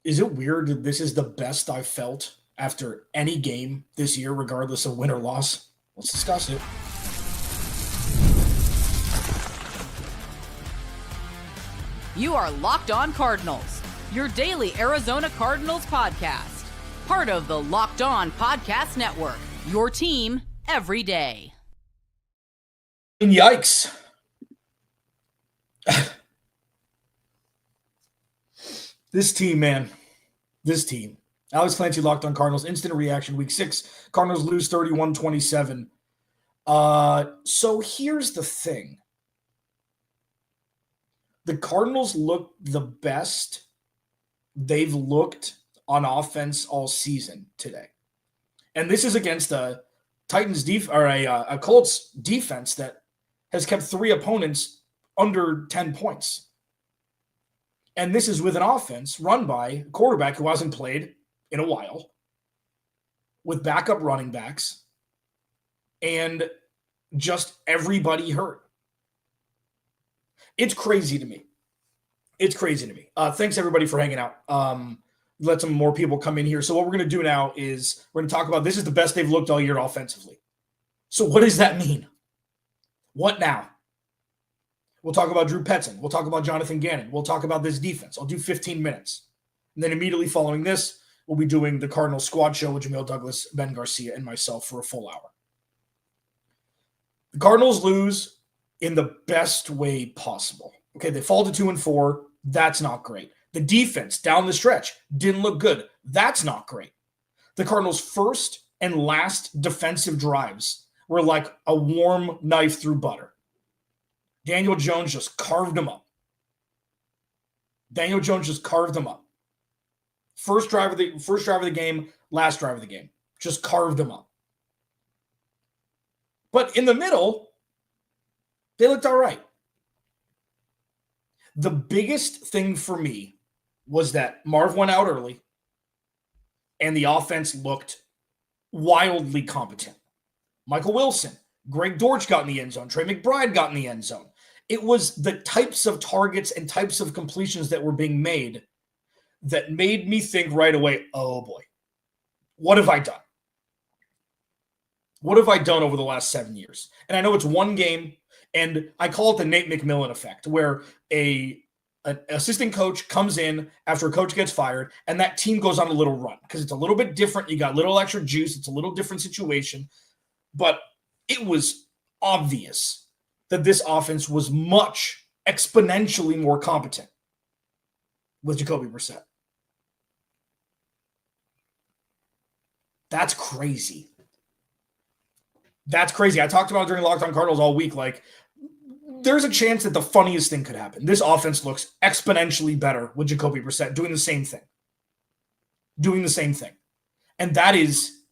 Is it weird that this is the best I've felt after any game this year, regardless of win or loss? Let's discuss it. You are Locked On Cardinals, your daily Arizona Cardinals podcast. Part of the Locked On Podcast Network, your team every day. Yikes. This team, man. This team. Alex Clancy, Locked On Cardinals, instant reaction, week 6. Cardinals lose 31-27. So here's the thing. The Cardinals look the best they've looked on offense all season today. And this is against a a Colts defense that has kept 3 opponents under 10 points. And this is with an offense run by a quarterback who hasn't played in a while, with backup running backs, and just everybody hurt. It's crazy to me. Thanks, everybody, for hanging out. Let some more people come in here. So what we're going to do now is we're going to talk about this is the best they've looked all year offensively. So what does that mean? What now? We'll talk about Drew Petzing. We'll talk about Jonathan Gannon. We'll talk about this defense. I'll do 15 minutes. And then immediately following this, we'll be doing the Cardinals squad show with Jamil Douglas, Ben Garcia, and myself for a full hour. The Cardinals lose in the best way possible. Okay, they fall to 2-4. That's not great. The defense down the stretch didn't look good. That's not great. The Cardinals' first and last defensive drives were like a warm knife through butter. Daniel Jones just carved them up. First drive of the game, last drive of the game. Just carved them up. But in the middle, they looked all right. The biggest thing for me was that Marv went out early and the offense looked wildly competent. Michael Wilson, Greg Dortch got in the end zone. Trey McBride got in the end zone. It was the types of targets and types of completions that were being made that made me think right away, oh boy, what have I done? What have I done over the last 7 years? And I know it's one game, and I call it the Nate McMillan effect, where an assistant coach comes in after a coach gets fired, and that team goes on a little run because it's a little bit different. You got a little extra juice. It's a little different situation. But it was obvious that this offense was much exponentially more competent with Jacoby Brissett. That's crazy. I talked about it during Locked On Cardinals all week. Like, there's a chance that the funniest thing could happen. This offense looks exponentially better with Jacoby Brissett doing the same thing. And that is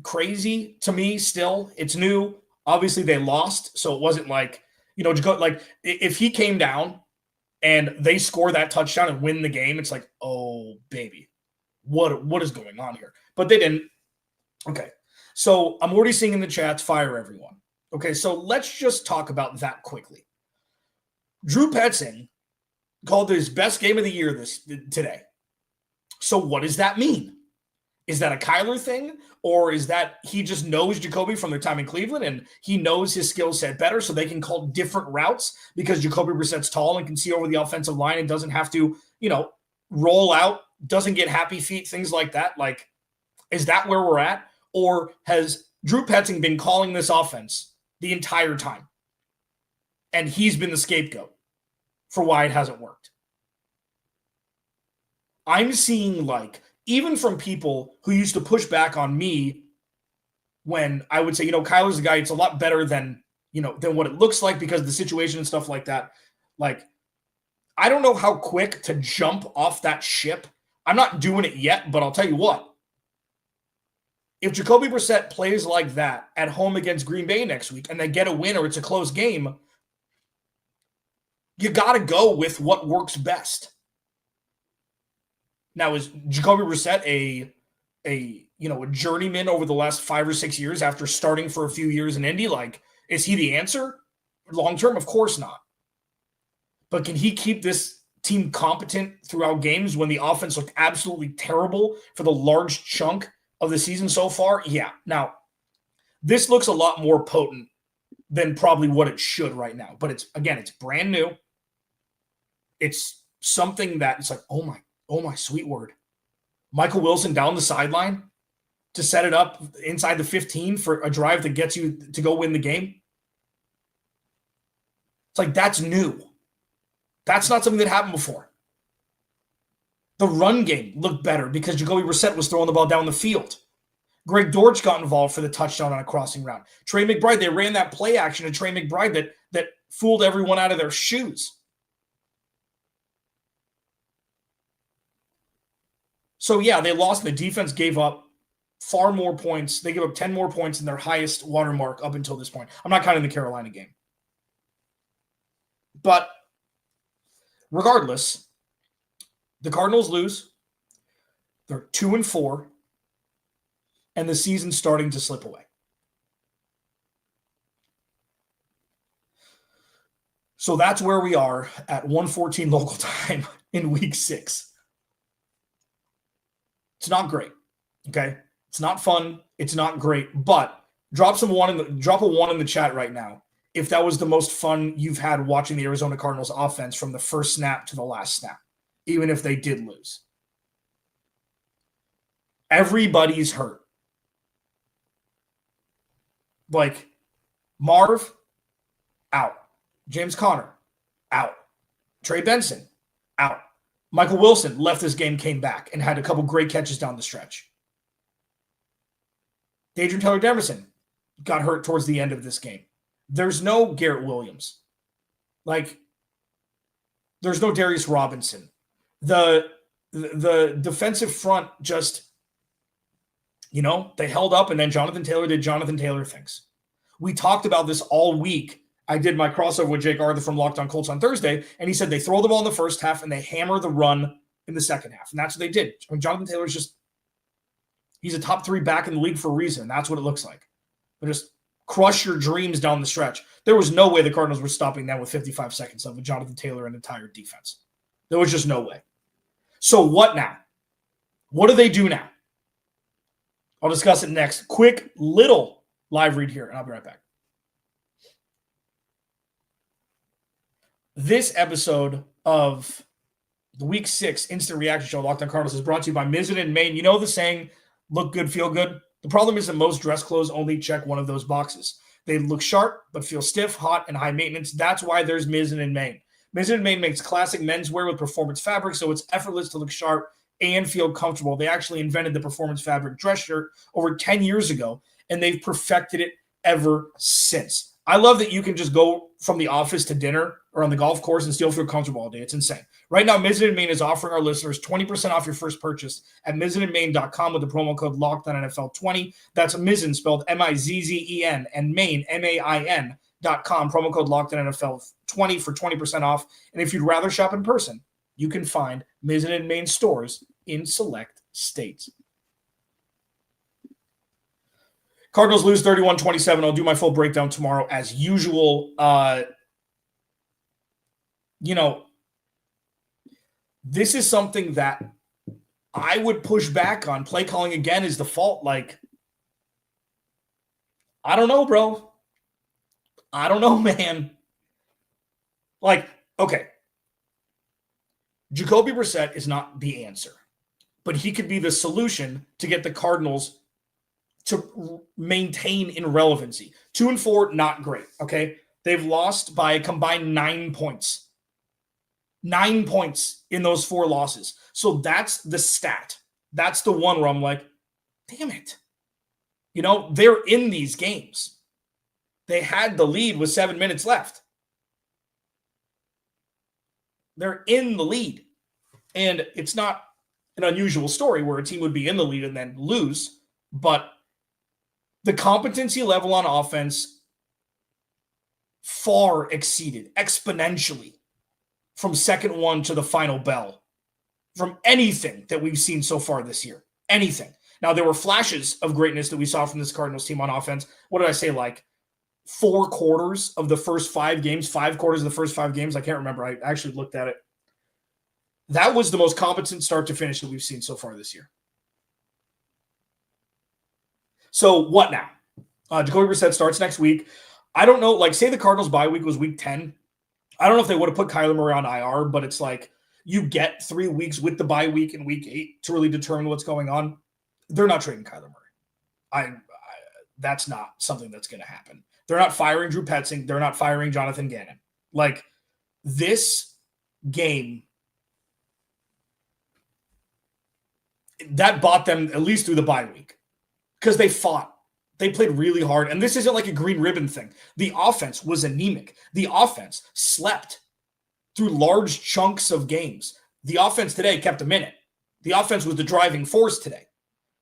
crazy to me still. It's new. Obviously, they lost, so it wasn't like, like if he came down and they score that touchdown and win the game, it's like, oh, baby, what is going on here? But they didn't. Okay, so I'm already seeing in the chats, fire everyone. Okay, so let's just talk about that quickly. Drew Petzing called it his best game of the year today. So what does that mean? Is that a Kyler thing? Or is that he just knows Jacoby from their time in Cleveland and he knows his skill set better so they can call different routes because Jacoby Brissett's tall and can see over the offensive line and doesn't have to, roll out, doesn't get happy feet, things like that? Like, is that where we're at? Or has Drew Petzing been calling this offense the entire time? And he's been the scapegoat for why it hasn't worked. I'm seeing, even from people who used to push back on me when I would say, Kyler's the guy, it's a lot better than what it looks like because of the situation and stuff like that. Like, I don't know how quick to jump off that ship. I'm not doing it yet, but I'll tell you what. If Jacoby Brissett plays like that at home against Green Bay next week and they get a win or it's a close game, you got to go with what works best. Now, is Jacoby Brissett a journeyman over the last 5 or 6 years after starting for a few years in Indy? Like, is he the answer long term? Of course not. But can he keep this team competent throughout games when the offense looked absolutely terrible for the large chunk of the season so far? Yeah. Now, this looks a lot more potent than probably what it should right now. But it's brand new. It's something that it's like, oh my sweet word. Michael Wilson down the sideline to set it up inside the 15 for a drive that gets you to go win the game. It's like, that's new. That's not something that happened before. The run game looked better because Jacoby Brissett was throwing the ball down the field. Greg Dortch got involved for the touchdown on a crossing route. Trey McBride, they ran that play action to Trey McBride that fooled everyone out of their shoes. So, yeah, they lost. The defense gave up far more points. They gave up 10 more points than their highest watermark up until this point. I'm not counting the Carolina game. But regardless, the Cardinals lose. They're 2-4, and the season's starting to slip away. So that's where we are at 1:14 local time in week 6. It's not great, okay? It's not fun. It's not great, but drop a 1 in the chat right now if that was the most fun you've had watching the Arizona Cardinals offense from the first snap to the last snap, even if they did lose. Everybody's hurt. Like, Marv, out. James Conner, out. Trey Benson, out. Michael Wilson left this game, came back, and had a couple great catches down the stretch. Adrian Taylor-Demerson got hurt towards the end of this game. There's no Garrett Williams. Like, there's no Darius Robinson. The defensive front just, they held up, and then Jonathan Taylor did Jonathan Taylor things. We talked about this all week. I did my crossover with Jake Arthur from Locked On Colts on Thursday, and he said they throw the ball in the first half and they hammer the run in the second half. And that's what they did. I mean, Jonathan Taylor's he's a top 3 back in the league for a reason. That's what it looks like. But just crush your dreams down the stretch. There was no way the Cardinals were stopping that with 55 seconds of Jonathan Taylor and entire defense. There was just no way. So what now? What do they do now? I'll discuss it next. Quick little live read here, and I'll be right back. This episode of the Week 6 Instant Reaction Show, Locked On Cardinals, is brought to you by Mizzen and Main. You know the saying, look good, feel good? The problem is that most dress clothes only check one of those boxes. They look sharp, but feel stiff, hot, and high maintenance. That's why there's Mizzen and Main. Mizzen and Main makes classic menswear with performance fabric, so it's effortless to look sharp and feel comfortable. They actually invented the performance fabric dress shirt over 10 years ago, and they've perfected it ever since. I love that you can just go from the office to dinner or on the golf course and still feel comfortable all day. It's insane. Right now, Mizzen and Main is offering our listeners 20% off your first purchase at mizzenandmain.com with the promo code LOCKEDONNFL20. That's Mizzen, spelled M-I-Z-Z-E-N, and Main, M-A-I-N.com, promo code LOCKEDONNFL20 for 20% off. And if you'd rather shop in person, you can find Mizzen and Main stores in select states. Cardinals lose 31-27. I'll do my full breakdown tomorrow as usual. This is something that I would push back on. Play calling again is the fault. Like, I don't know, bro. I don't know, man. Like, okay. Jacoby Brissett is not the answer, but he could be the solution to get the Cardinals to maintain in relevancy. 2-4, not great, okay? They've lost by a combined 9 points. 9 points in those 4 losses. So that's the stat. That's the one where I'm like, damn it. They're in these games. They had the lead with 7 minutes left. They're in the lead. And it's not an unusual story where a team would be in the lead and then lose, but the competency level on offense far exceeded exponentially from second one to the final bell from anything that we've seen so far this year. Anything. Now, there were flashes of greatness that we saw from this Cardinals team on offense. What did I say? Like 4 quarters of the first 5 games, 5 quarters of the first 5 games. I can't remember. I actually looked at it. That was the most competent start to finish that we've seen so far this year. So what now? Jacoby Brissett starts next week. I don't know, like say the Cardinals bye week was week 10. I don't know if they would have put Kyler Murray on IR, but it's like you get 3 weeks with the bye week in week 8 to really determine what's going on. They're not trading Kyler Murray. That's not something that's going to happen. They're not firing Drew Petzing. They're not firing Jonathan Gannon. Like this game, that bought them at least through the bye week because they fought. They played really hard. And this isn't like a green ribbon thing. The offense was anemic. The offense slept through large chunks of games. The offense today kept them in it. The offense was the driving force today.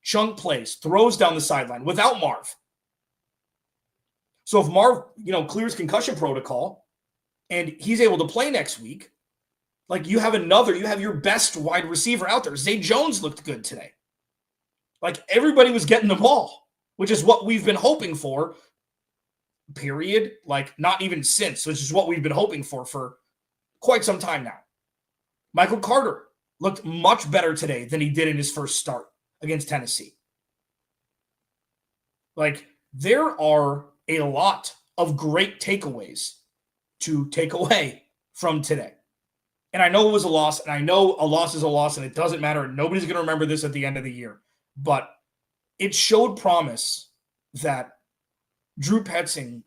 Chunk plays, throws down the sideline without Marv. So if Marv, clears concussion protocol and he's able to play next week, like you have your best wide receiver out there. Zay Jones looked good today. Like everybody was getting the ball, which is what we've been hoping for, period. Like not even since, which is what we've been hoping for quite some time now. Michael Carter looked much better today than he did in his first start against Tennessee. Like there are a lot of great takeaways to take away from today. And I know it was a loss, and I know a loss is a loss, and it doesn't matter. And nobody's going to remember this at the end of the year. But it showed promise that Drew Petzing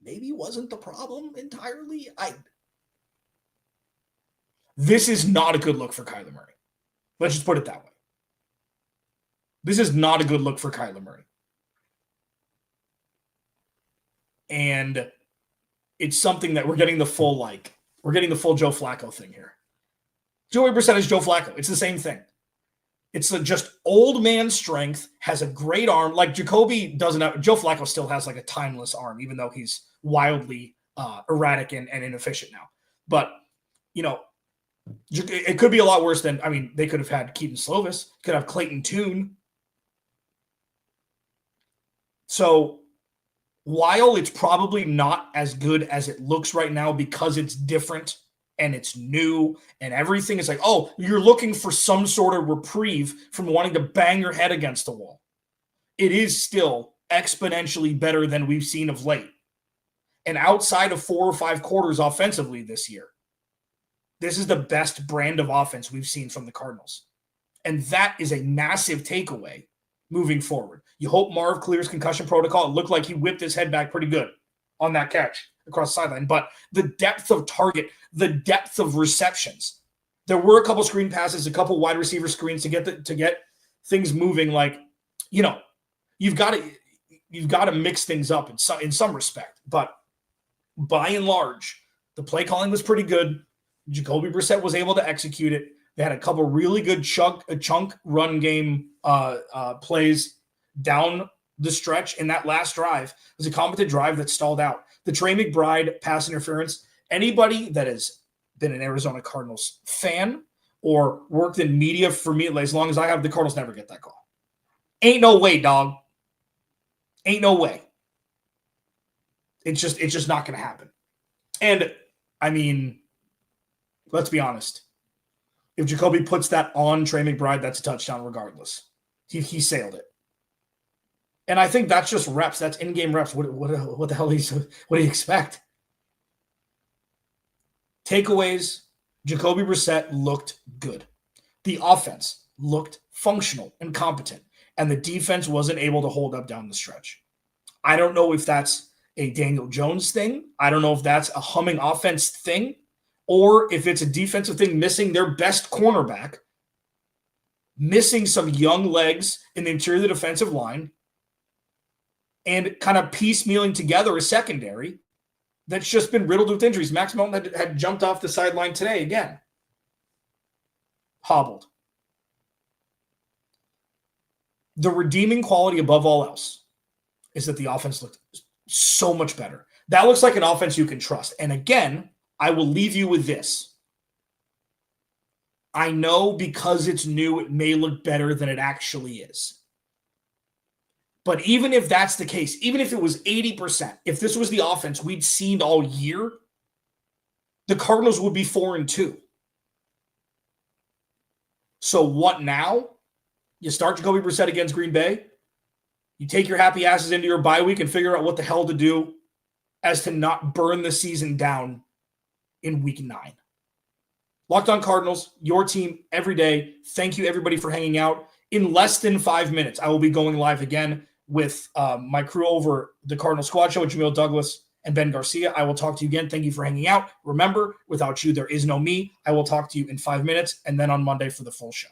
maybe wasn't the problem entirely. This is not a good look for Kyler Murray. Let's just put it that way. This is not a good look for Kyler Murray. And it's something that we're getting the full Joe Flacco thing here. Joey Brissett is Joe Flacco. It's the same thing. It's just old man strength, has a great arm. Like Jacoby doesn't have, Joe Flacco still has like a timeless arm, even though he's wildly erratic and inefficient now. But, it could be a lot worse than, they could have had Keaton Slovis, could have Clayton Tune. So while it's probably not as good as it looks right now because it's different and it's new and everything is like, oh, you're looking for some sort of reprieve from wanting to bang your head against the wall. It is still exponentially better than we've seen of late. And outside of 4 or 5 quarters offensively this year, this is the best brand of offense we've seen from the Cardinals. And that is a massive takeaway moving forward. You hope Marv clears concussion protocol. It looked like he whipped his head back pretty good on that catch across the sideline. But the depth of target, the depth of receptions. There were a couple screen passes, a couple wide receiver screens to get things moving. Like, you've got to mix things up in some respect. But by and large, the play calling was pretty good. Jacoby Brissett was able to execute it. They had a couple really good chunk run game plays down the stretch in that last drive. It was a competent drive that stalled out. The Trey McBride pass interference, anybody that has been an Arizona Cardinals fan or worked in media for me, as long as I have, the Cardinals never get that call. Ain't no way, dog. Ain't no way. It's just not going to happen. And, let's be honest. If Jacoby puts that on Trey McBride, that's a touchdown regardless. He sailed it. And I think that's just reps. That's in-game reps. What the hell what do you expect? Takeaways, Jacoby Brissett looked good. The offense looked functional and competent, and the defense wasn't able to hold up down the stretch. I don't know if that's a Daniel Jones thing. I don't know if that's a humming offense thing, or if it's a defensive thing missing their best cornerback, missing some young legs in the interior of the defensive line, and kind of piecemealing together a secondary that's just been riddled with injuries. Max Melton had jumped off the sideline today again. Hobbled. The redeeming quality above all else is that the offense looked so much better. That looks like an offense you can trust. And again, I will leave you with this. I know because it's new, it may look better than it actually is. But even if that's the case, even if it was 80%, if this was the offense we'd seen all year, the Cardinals would be 4-2. So what now? You start Jacoby Brissett against Green Bay. You take your happy asses into your bye week and figure out what the hell to do as to not burn the season down in week 9. Locked On Cardinals, your team every day. Thank you, everybody, for hanging out. In less than 5 minutes, I will be going live again with my crew over the Cardinal Squad Show with Jamil Douglas and Ben Garcia. I will talk to you again. Thank you for hanging out. Remember, without you, there is no me. I will talk to you in 5 minutes and then on Monday for the full show.